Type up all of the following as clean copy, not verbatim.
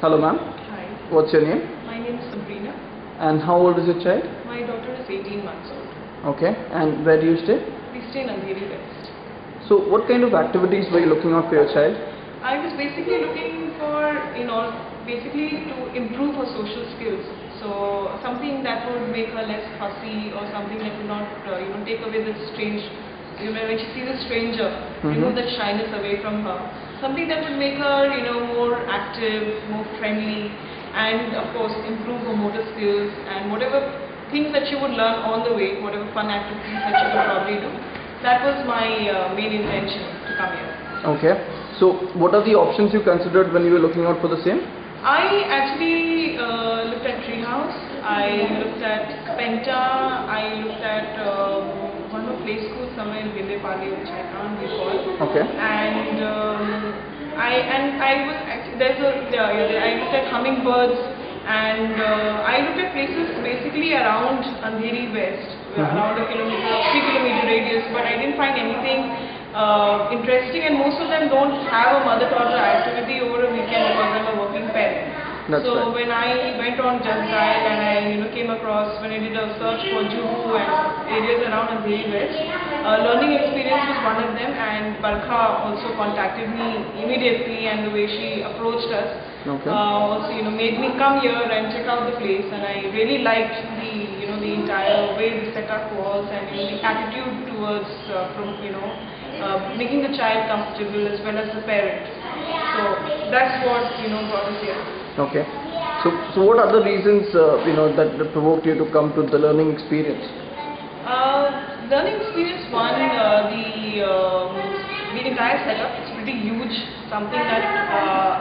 Hello ma'am. Hi. What's your name? My name is Sabrina. And how old is your child? My daughter is 18 months old. Okay. And where do you stay? We stay in Andheri West. So what kind of activities were you looking out for your child? I was basically looking for, basically to improve her social skills. So something that would make her less fussy, or something that would not, take away the strange, when she sees a stranger, remove that shyness away from her. Something that would make her, more active, more friendly, and of course improve her motor skills and whatever things that she would learn on the way, whatever fun activities that she would probably do. That was my main intention to come here. Okay. So what are the options you considered when you were looking out for the same? I actually looked at Treehouse, I looked at Penta, I looked at one more play school somewhere in Vindepalli, which I can't recall. Okay. And I looked at Hummingbirds, and I looked at places basically around Andheri West, around a 3 kilometer radius, but I didn't find anything interesting, and most of them don't have a mother-toddler activity over a weekend because I'm a working parent. That's so right. When I went on Just Dial and I came across, when I did a search for Juhu and areas around Andheri West, learning experience was one of them, and Barkha also contacted me immediately, and the way she approached us also made me come here and check out the place, and I really liked the entire way the setup was, and the attitude towards making the child comfortable as well as the parent. So that's what brought us here. Okay. So what are the reasons that provoked you to come to the learning experience? Learning experience, one, the entire setup is pretty huge, something that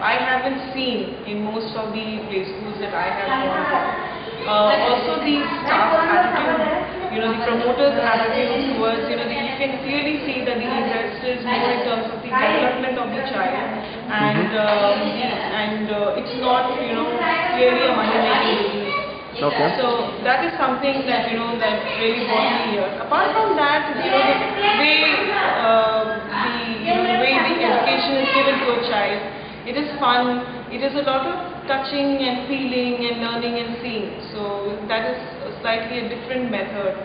I haven't seen in most of the play schools that I have gone to. Also the staff attitude, the promoters' attitude towards, you can clearly see that the interest is more in terms of the development of the child, and it's not, clearly a money-making business. Okay. So that is something that that really brought me here. Apart from that, the way the education is given to a child, it is fun. It is a lot of touching and feeling and learning and seeing. So that is slightly a different method,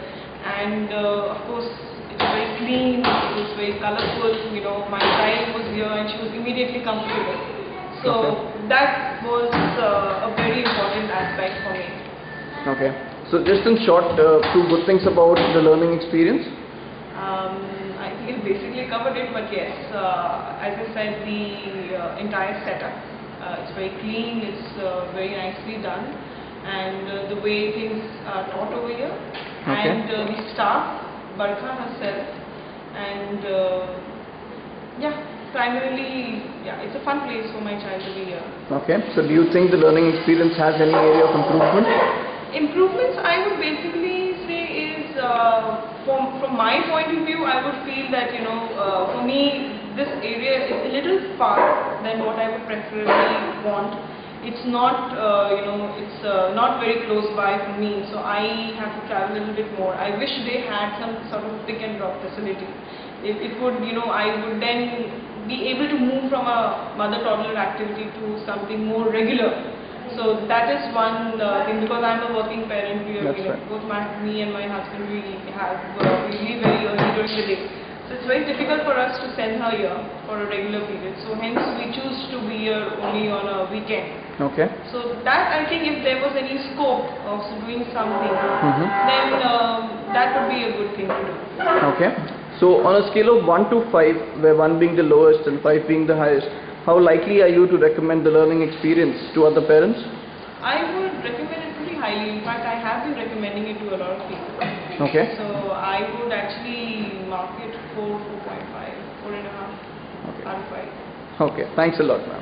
and of course it's very clean. It is very colorful. My child was here and she was immediately comfortable. So that was a very important aspect for me. Okay. So just in short, two good things about the learning experience? I think it basically covered it, but yes, as I said, the entire setup, it's very clean, it's very nicely done, and the way things are taught over here, and the staff, Barkha herself, and primarily, it's a fun place for my child to be here. Okay. So do you think the learning experience has any area of improvement? Improvements, I would basically say, is from my point of view, I would feel that for me this area is a little far than what I would preferably want. It's not it's not very close by for me, so I have to travel a little bit more. I wish they had some sort of pick and drop facility. It would I would then be able to move from a mother-toddler activity to something more regular. So that is one thing, because I'm a working parent. Both me and my husband, we leave very early during the day. So it's very difficult for us to send her here for a regular period. So hence we choose to be here only on a weekend. Okay. So that, I think, if there was any scope of doing something, then that would be a good thing to do. Okay. So on a scale of 1 to 5, where 1 being the lowest and 5 being the highest, how likely are you to recommend the learning experience to other parents? I would recommend it pretty highly. In fact, I have been recommending it to a lot of people. Okay. So I would actually mark it 4.5, 4.5 out of 5. Okay. Thanks a lot, ma'am.